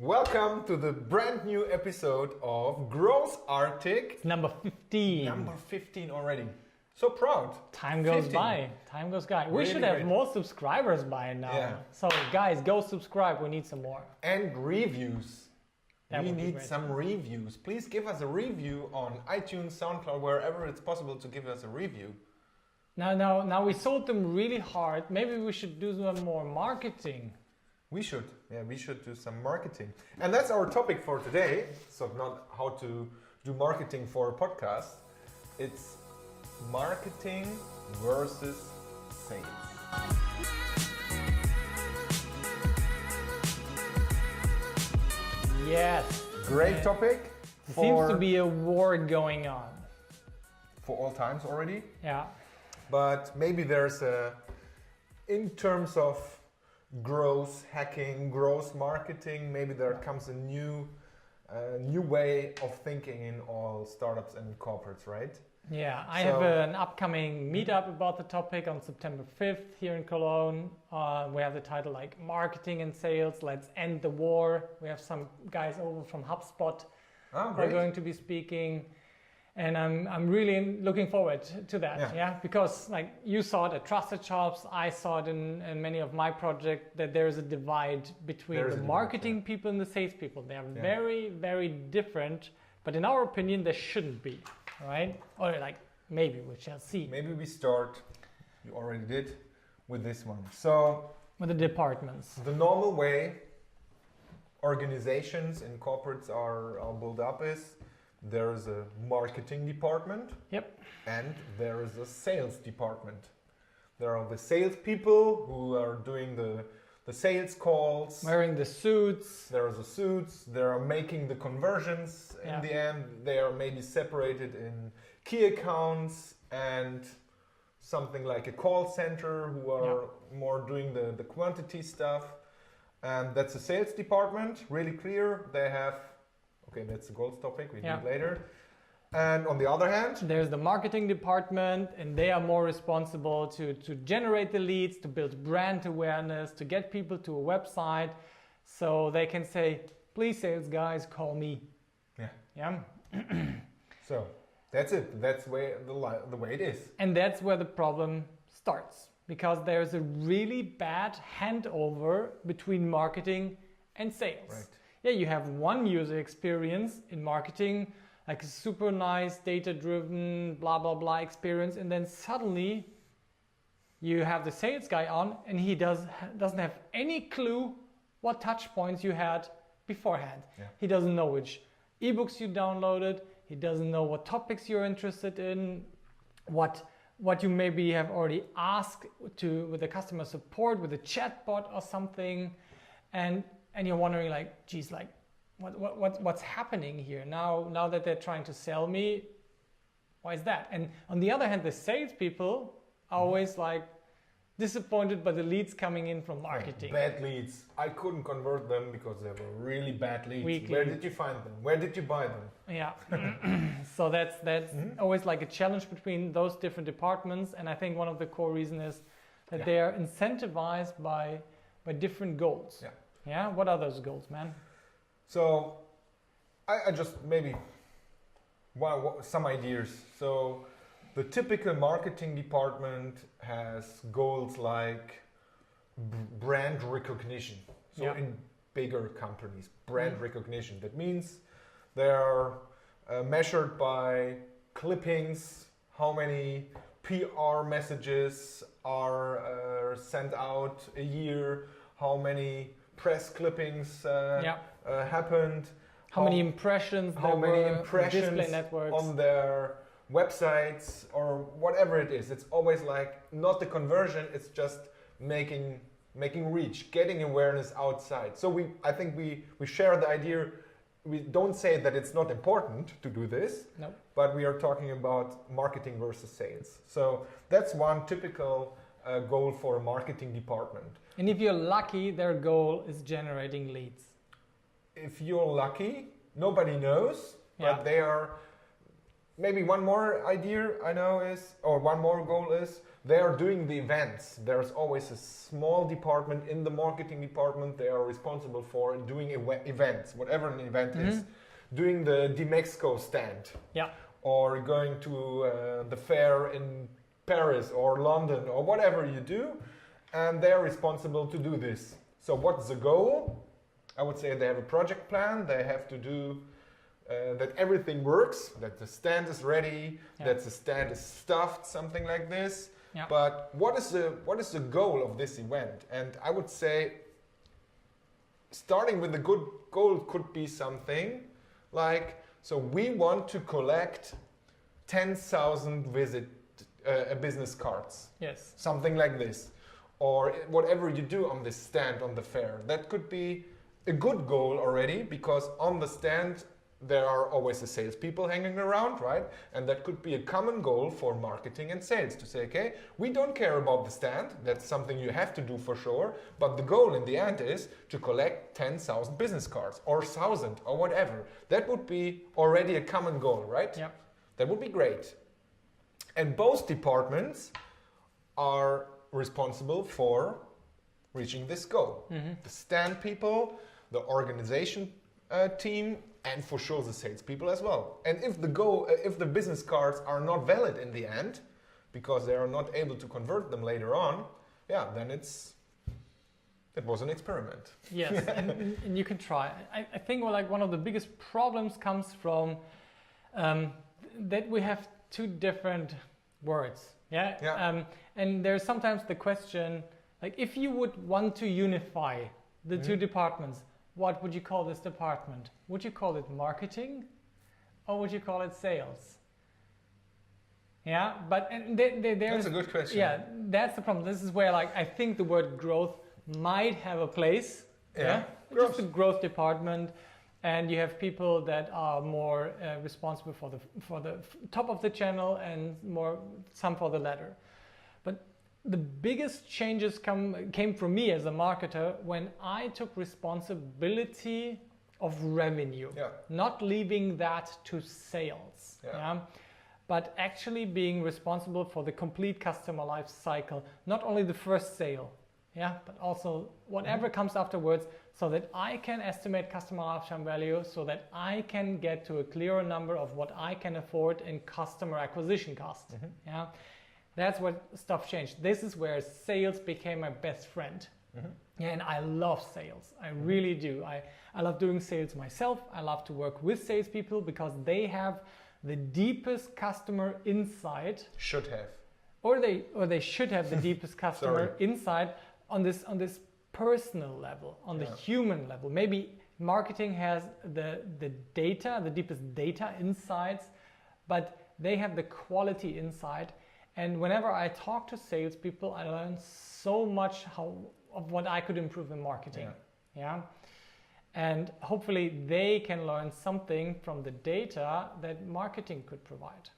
Welcome to the brand new episode of GrowthArtic. It's number 15. Number 15 already. So proud. Time goes 15. by. Time goes by. We Really should have great. more subscribers by now. Yeah. So guys, go subscribe. We need some more. And reviews. That We would be need great. some reviews. Please give us a review on iTunes, SoundCloud, wherever it's possible to give us a review. Now we sold them really hard. Maybe we should do some more marketing. We should. Yeah, we should do some marketing. And that's our topic for today. So not how to do marketing for a podcast. It's marketing versus sales. Yes. Great topic Seems to be a war going on. for all times already. Yeah. But maybe there's in terms of growth hacking, growth marketing, maybe there comes a new way of thinking in all startups and corporates, right? Yeah, I So- have an upcoming meetup about the topic on September 5th here in Cologne. We have the title like Marketing and Sales, Let's End the War. We have some guys over from HubSpot Oh, who are great. going to be speaking. And I'm really looking forward to that, Yeah. because like you saw it at Trusted Shops, I saw it in many of my projects that there's a divide between There's the a divide, marketing people and the sales people. They are Yeah. very, very different, but in our opinion, they shouldn't be, right? Or like maybe we shall see Maybe we start, you already did, with this one. So with the departments. the normal way organizations and corporates are built up is there is a marketing department Yep. and there is a sales department. There are the salespeople who are doing the sales calls. Wearing the suits. There are the suits. They are making the conversions. Yeah. In the end, they are maybe separated in key accounts and something like a call center who are more doing the quantity stuff. And that's the sales department, really clear. They have, okay, that's a goals topic, we do it later. And on the other hand, There's the marketing department, and they are more responsible to generate the leads, to build brand awareness, to get people to a website, so they can say, "Please, sales guys, call me." yeah, Yeah, so that's it. That's the way it is. and that's where the problem starts, because there's a really bad handover between marketing and sales. Right. Yeah, you have one user experience in marketing, like a super nice data-driven blah blah blah experience, and then suddenly you have the sales guy on, and he doesn't have any clue what touch points you had beforehand. Yeah. He doesn't know which ebooks you downloaded. He doesn't know what topics you're interested in, what you maybe have already asked to with the customer support, with a chatbot or something, and you're wondering like, geez, like what's happening here now that they're trying to sell me? Why is that? And on the other hand, the salespeople are always like disappointed by the leads coming in from marketing. Bad leads. I couldn't convert them because they were really bad leads. Weekly. Where did you find them? Where did you buy them? Yeah. So that's always like a challenge between those different departments, and I think one of the core reasons is that they are incentivized by different goals. Yeah. Yeah. What are those goals, man? So I just maybe some ideas. So the typical marketing department has goals like brand recognition. So Yeah. in bigger companies, brand recognition. That means they are measured by clippings, how many PR messages are sent out a year, how many press clippings happened, How many impressions? how there many were, impressions display networks. on their websites or whatever it is. It's always like not the conversion, it's just making reach, getting awareness outside. So I think we share the idea. We don't say that it's not important to do this, No. but we are talking about marketing versus sales. So that's one typical goal for a marketing department. And if you're lucky, their goal is generating leads. If you're lucky, nobody knows, but Yeah. they are maybe one more idea I know is, or one more goal is, they are doing the events. There's always a small department in the marketing department. They are responsible for doing events, whatever an event is. Doing the Mexico stand. Yeah. Or going to the fair in Paris or London or whatever you do. And they're responsible to do this. So what's the goal? I would say they have a project plan. They have to do that everything works, that the stand is ready, that the stand is stuffed, something like this. Yeah. But what is the goal of this event? And I would say starting with a good goal could be something like, so we want to collect 10,000 business cards. Yes. Something like this. Or whatever you do on this stand on the fair. That could be a good goal already, because on the stand there are always the salespeople hanging around, right? And that could be a common goal for marketing and sales to say, okay, we don't care about the stand. That's something you have to do for sure. But the goal in the end is to collect 10,000 business cards or 1,000 or whatever. That would be already a common goal, right? Yeah. That would be great. And both departments are responsible for reaching this goal. The stand people, the organization team, and for sure the salespeople as well. And if the business cards are not valid in the end, because they are not able to convert them later on, then it was an experiment. Yes, and you can try. I think one of the biggest problems comes from that we have two different words. And there's sometimes the question, like, if you would want to unify the two departments, what would you call this department? Would you call it marketing, or would you call it sales? Yeah, but that's a good question. Yeah, that's the problem. This is where I think the word growth might have a place. Just the growth department, and you have people that are more responsible for the top of the channel and some for the ladder. But the biggest changes came from me as a marketer when I took responsibility of revenue, not leaving that to sales, but actually being responsible for the complete customer life cycle, not only the first sale, but also whatever comes afterwards, so that I can estimate customer lifetime value, so that I can get to a clearer number of what I can afford in customer acquisition cost. That's what stuff changed. This is where sales became my best friend. And I love sales. I really do. I love doing sales myself. I love to work with salespeople because they have the deepest customer insight. Should have. Or they should have the deepest customer insight on this personal level, on the human level. Maybe marketing has the data, the deepest data insights, but they have the quality insight. And whenever I talk to salespeople, I learn so much of what I could improve in marketing. And hopefully they can learn something from the data that marketing could provide.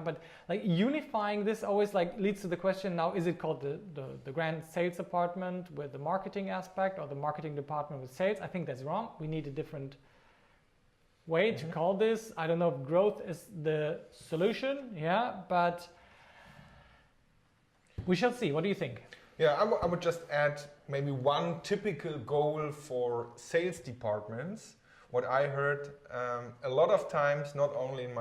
But unifying this always leads to the question now, is it called the grand sales department with the marketing aspect, or the marketing department with sales? I think that's wrong. We need a different way to call this. I don't know if growth is the solution, but we shall see. What do you think? I would just add maybe one typical goal for sales departments. What I heard a lot of times, not only in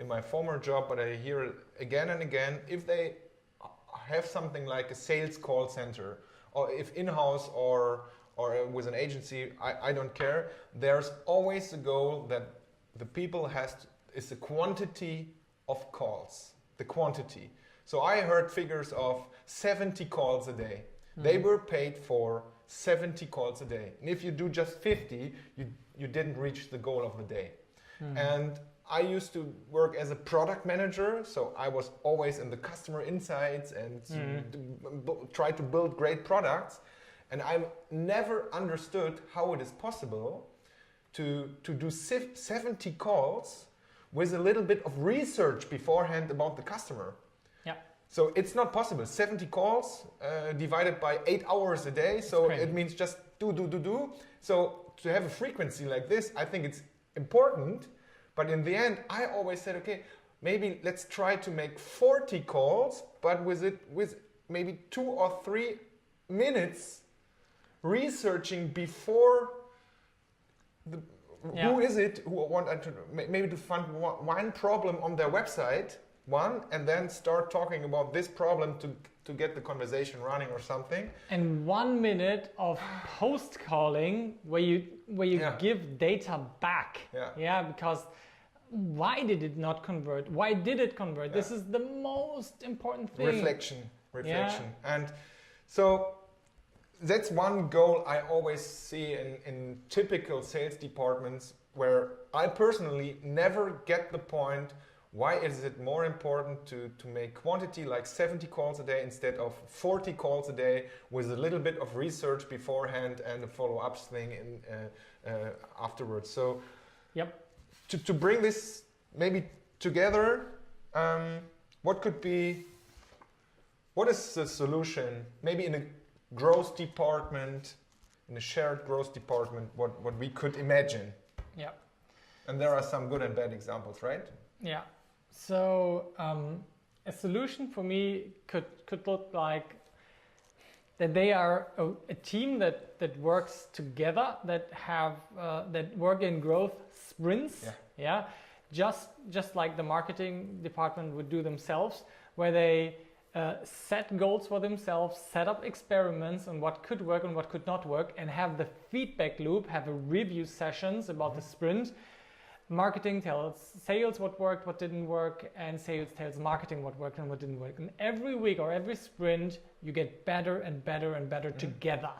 my former job, but I hear it again and again, if they have something like a sales call center, or if in-house or with an agency, I don't care, there's always a goal that the people is the quantity of calls, the quantity. So I heard figures of 70 calls a day. They were paid for 70 calls a day. And if you do just 50, you didn't reach the goal of the day. And I used to work as a product manager, so I was always in the customer insights and try to build great products. And I never understood how it is possible to do 70 calls with a little bit of research beforehand about the customer. So it's not possible. 70 calls divided by 8 hours a day. So it means just do. So to have a frequency like this, I think it's important. But in the end, I always said, okay, maybe let's try to make 40 calls, but with maybe 2 or 3 minutes researching before who is it who want to maybe to find one problem on their website, and then start talking about this problem to get the conversation running or something. And 1 minute of post calling where you give data back. Because why did it not convert? Why did it convert? This is the most important thing. Reflection. And so that's one goal I always see in typical sales departments, where I personally never get the point, why is it more important to make quantity like 70 calls a day instead of 40 calls a day with a little bit of research beforehand and a follow-ups thing afterwards. So to bring this maybe together, what is the solution? Maybe in a growth department, in a shared growth department, what we could imagine. Yeah. And there are some good and bad examples, right? Yeah. So a solution for me could look like that they are a team that works together, that work in growth sprints. Just like the marketing department would do themselves, where they set goals for themselves, set up experiments on what could work and what could not work, and have the feedback loop, have a review sessions about the sprint. Marketing tells sales what worked, what didn't work, and sales tells marketing what worked and what didn't work. And every week or every sprint, you get better and better and better together.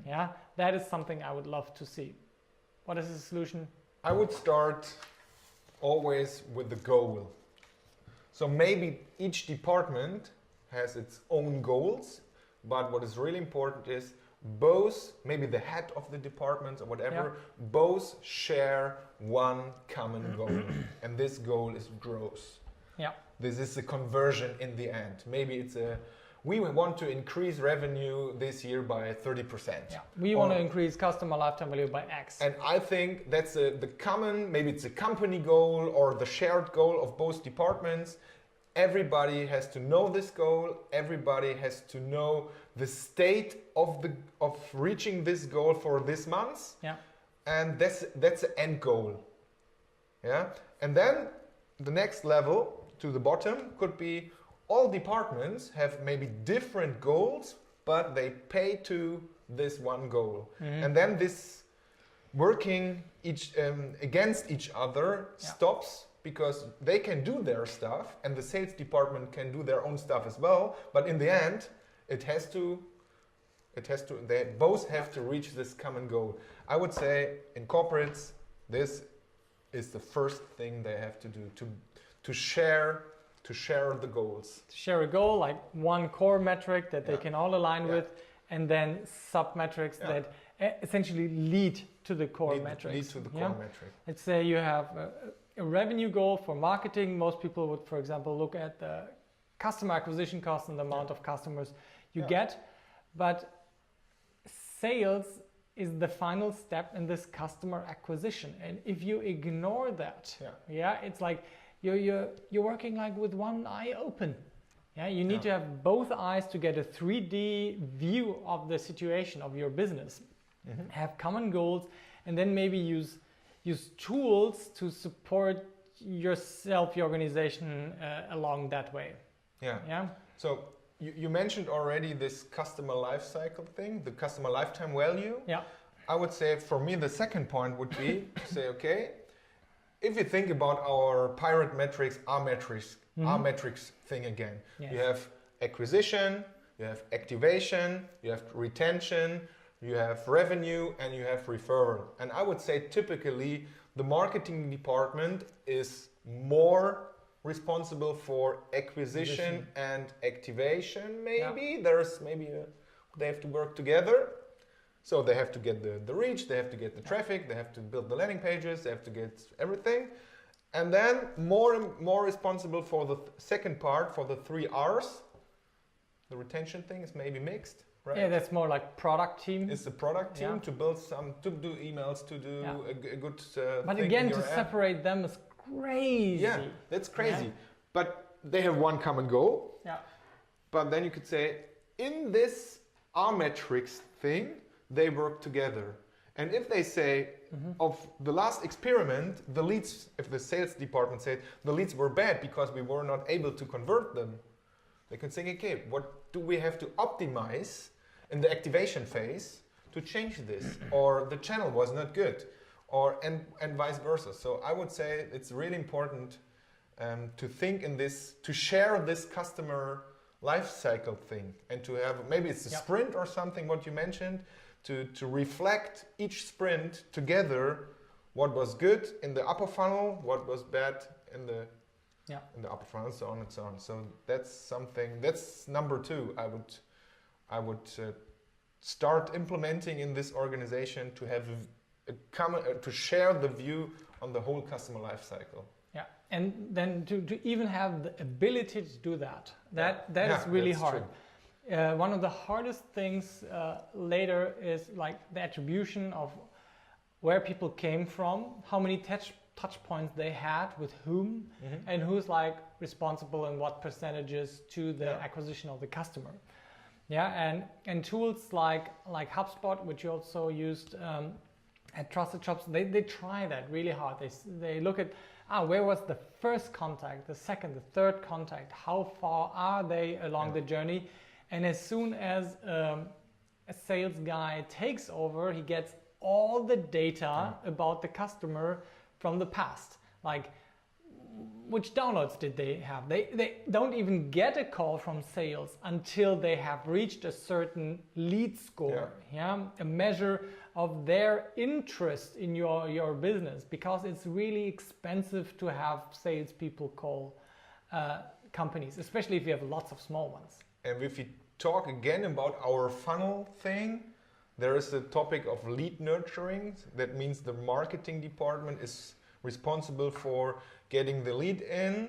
Yeah, that is something I would love to see. What is the solution? I would start always with the goal. So maybe each department has its own goals, but what is really important is both, maybe the head of the department or whatever, both share one common goal. And this goal is growth. This is the conversion in the end. Maybe we want to increase revenue this year by 30%. We want to increase customer lifetime value by X. And I think that's the common, maybe it's a company goal or the shared goal of both departments. Everybody has to know this goal. Everybody has to know the state of reaching this goal for this month. And that's the end goal. And then the next level to the bottom could be all departments have maybe different goals, but they pay to this one goal. And then this working against each other stops, because they can do their stuff and the sales department can do their own stuff as well. But in the end, they both have to reach this common goal. I would say in corporates, this is the first thing they have to do, to share the goals. To share a goal, like one core metric that they can all align with, and then sub-metrics that essentially lead to the core metrics. Lead to the core metric. Let's say you have a revenue goal for marketing. Most people would, for example, look at the customer acquisition cost and the amount of customers you get. But sales is the final step in this customer acquisition. And if you ignore that, it's like you're working like with one eye open. You need to have both eyes to get a 3D view of the situation of your business. Have common goals, and then maybe use tools to support yourself, your organization along that way. So you mentioned already this customer life cycle thing, the customer lifetime value. I would say for me the second point would be to say, okay, if you think about our pirate metrics, R metrics thing again, you have acquisition, you have activation, you have retention, you have revenue, and you have referral. And I would say typically the marketing department is more responsible for acquisition and activation. Maybe they have to work together. So they have to get the reach, they have to get the traffic, they have to build the landing pages, they have to get everything. And then more responsible for the second part, for the 3 R's. The retention thing is maybe mixed, right? Yeah, that's more like product team. It's the product team to build to do emails, to do a good But thing again, in your to app. separate them is crazy. Yeah, that's crazy. Yeah. But they have one common goal. Yeah. But then you could say, in this R-metrics thing, they work together. And if they say, of the last experiment, the leads, if the sales department said, the leads were bad because we were not able to convert them, they can say, okay, what do we have to optimize in the activation phase to change this? Or the channel was not good, or and vice versa. So I would say it's really important to think in this, to share this customer life cycle thing, and to have, maybe it's a sprint or something, what you mentioned, to reflect each sprint together, what was good in the upper funnel, what was bad in the upper funnel, and so on and so on. So that's something, that's number 2 I would start implementing in this organization, to have to share the view on the whole customer life cycle. Yeah, and then to even have the ability to do that is really hard. One of the hardest things later is like the attribution of where people came from, how many touch points they had with whom, and who's like responsible and what percentages to the acquisition of the customer. Yeah, and tools like HubSpot, which you also used at Trusted Shops, they try that really hard. They look at where was the first contact, the second, the third contact, how far are they along the journey, and as soon as a sales guy takes over, he gets all the data about the customer from the past, like which downloads did they have. They don't even get a call from sales until they have reached a certain lead score, a measure of their interest in your business, because it's really expensive to have salespeople call companies, especially if you have lots of small ones. And if you talk again about our funnel thing, there is the topic of lead nurturing. That means the marketing department is responsible for getting the lead in,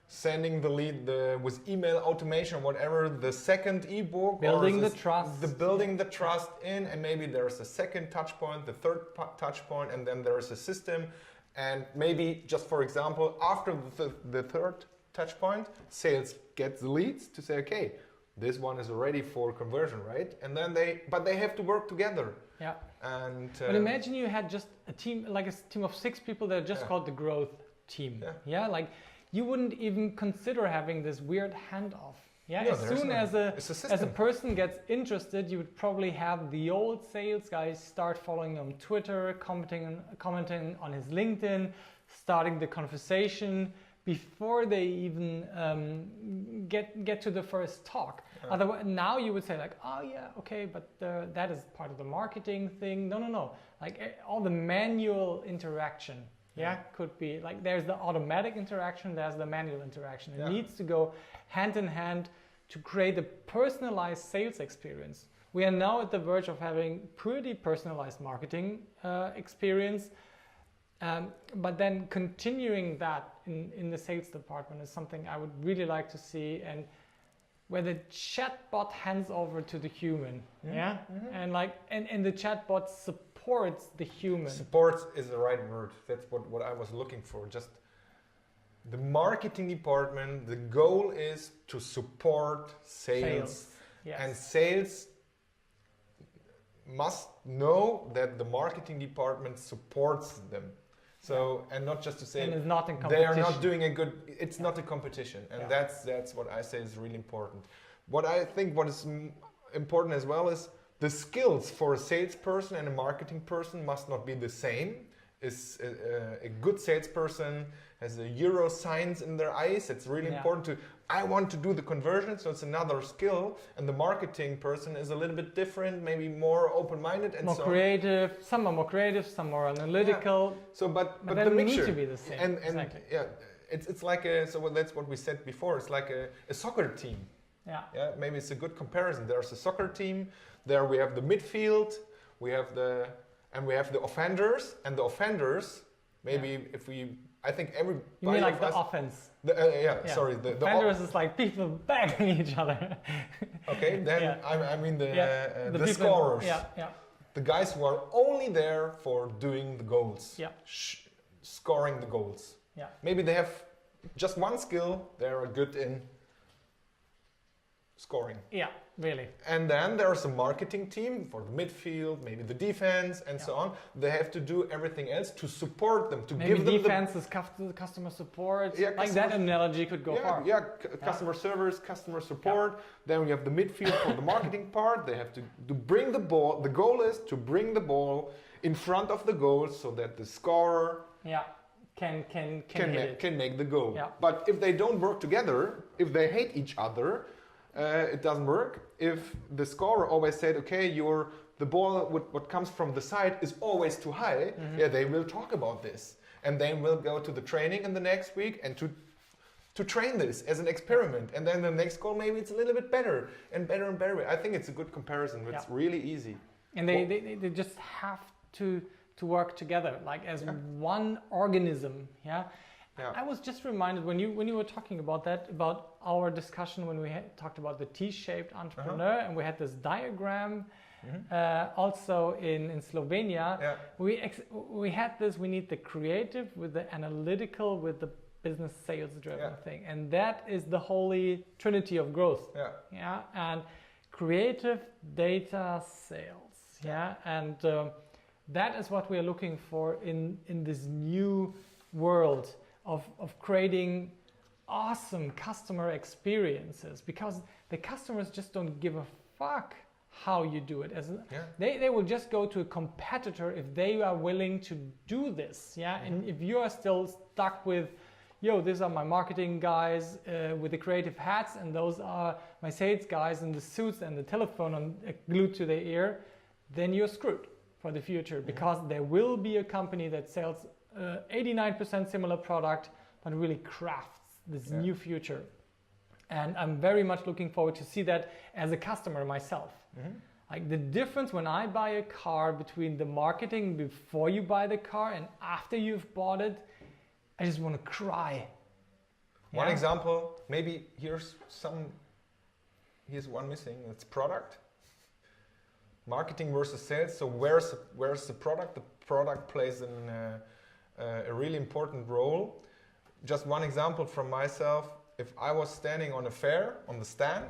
sending the lead with email automation or whatever, the second ebook, building the trust, building the trust in, and maybe there's a second touch point, the third touch point, and then there's a system, and maybe just for example, after the third touch point, sales gets the leads to say, okay, this one is ready for conversion, right? And then they have to work together. Yeah. And but imagine you had just a team, like a team of 6 people that are just called the growth team. Yeah, like you wouldn't even consider having this weird handoff. Yeah, no, as soon as a person gets interested, you would probably have the old sales guys start following on Twitter, commenting on his LinkedIn, starting the conversation before they even get to the first talk. Otherwise, now you would say like, oh yeah, okay, but that is part of the marketing thing. No. Like all the manual interaction, could be like there's the automatic interaction, there's the manual interaction. It needs to go hand in hand to create a personalized sales experience. We are now at the verge of having pretty personalized marketing experience. But then continuing that in the sales department is something I would really like to see, and where the chatbot hands over to the human, and the chatbot supports the human. Supports is the right word. That's what I was looking for. Just the marketing department. The goal is to support sales. Yes. And sales must know that the marketing department supports them. So, and not just to say and it's not in they are not doing a good, it's not a competition. And that's what I say is really important. What I think what is important as well is the skills for a salesperson and a marketing person must not be the same. Is a good salesperson has a Euro signs in their eyes. It's really important to, I want to do the conversion, so it's another skill. And the marketing person is a little bit different, maybe more open-minded and more creative. Some are more creative, some more analytical. Yeah. So, but the mixture need to be the same. And exactly. It's like so that's what we said before. It's like a soccer team. Yeah. Maybe it's a good comparison. There's a soccer team. There we have the midfield. We have the offenders, and the offenders, maybe if we, I think everybody. You mean like the offense? Sorry. The offenders is like people banging each other. Okay, then I mean the scorers. Yeah. The guys who are only there for doing the goals. Yeah. Scoring the goals. Yeah. Maybe they have just one skill, they're good in scoring. Yeah, really. And then there's a marketing team for the midfield, maybe the defense, and so on. They have to do everything else to support them, to Maybe give them defense is customer support. Yeah, like that analogy could go far. Yeah, customer service, customer support. Then we have the midfield for the marketing part. They have to bring the ball. The goal is to bring the ball in front of the goal so that the scorer can make the goal. Yeah. But if they don't work together, if they hate each other, it doesn't work. If the scorer always said, okay, the ball what comes from the side is always too high, yeah, they will talk about this. And then we'll go to the training in the next week and to train this as an experiment. And then the next goal, maybe it's a little bit better and better and better. I think it's a good comparison. It's really easy. And they just have to work together, like as one organism. Yeah. I was just reminded when you were talking about that, about our discussion when we talked about the T-shaped entrepreneur, and we had this diagram also in Slovenia. Yeah. We had this. We need the creative with the analytical with the business sales driven thing, and that is the holy trinity of growth. Yeah. Yeah. And creative, data, sales. Yeah. And that is what we are looking for in this new world of creating awesome customer experiences, because the customers just don't give a fuck how you do it. They will just go to a competitor if they are willing to do this. Yeah. And if you are still stuck with, these are my marketing guys with the creative hats, and those are my sales guys in the suits and the telephone glued to their ear, then you're screwed for the future, because there will be a company that sells 89% similar product, but really crafts this new future. And I'm very much looking forward to see that as a customer myself. Like the difference when I buy a car between the marketing before you buy the car and after you've bought it, I just want to cry. One example, maybe here's one missing, it's product. Marketing versus sales. So where's the product? The product plays a really important role. Just one example from myself. If I was standing on a fair, on the stand,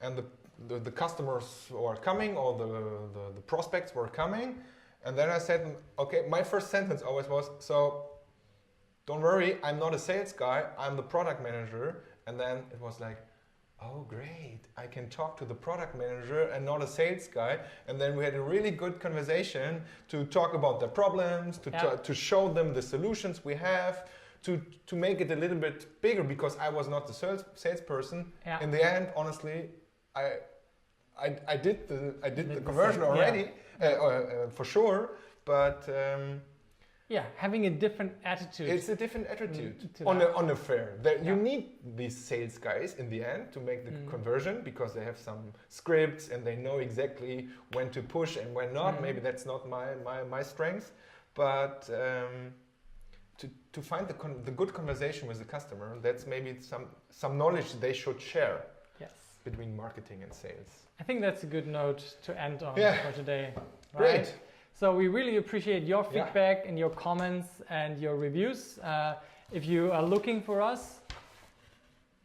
and the customers were coming, or the prospects were coming, and then I said, okay, my first sentence always was, so don't worry, I'm not a sales guy, I'm the product manager. And then it was like, oh great, I can talk to the product manager and not a sales guy. And then we had a really good conversation to talk about the problems, to show them the solutions we have, to make it a little bit bigger, because I was not the salesperson. In the end, honestly, I did the conversion already, for sure, but having a different attitude. It's a different attitude on a fair. You need these sales guys in the end to make the conversion, because they have some scripts and they know exactly when to push and when not. Maybe that's not my strength, but to find the good conversation with the customer, that's maybe some knowledge they should share between marketing and sales. I think that's a good note to end on for today. Right? Great. So we really appreciate your feedback and your comments and your reviews. If you are looking for us,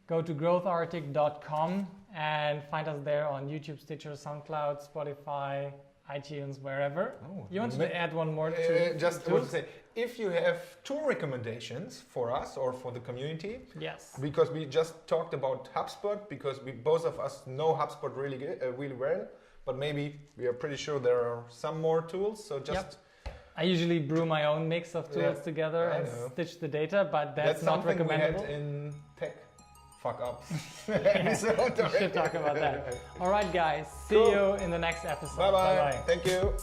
go to growthartic.com and find us there on YouTube, Stitcher, SoundCloud, Spotify, iTunes, wherever. You wanted to add one more to just want to say, if you have tool recommendations for us or for the community, because we just talked about HubSpot, because both of us know HubSpot really well. But maybe we are pretty sure there are some more tools. So just I usually brew my own mix of tools together and stitch the data, but that's not recommendable. We had in tech fuck ups. We should talk about that. All right, guys. See you in the next episode. Bye bye. Thank you.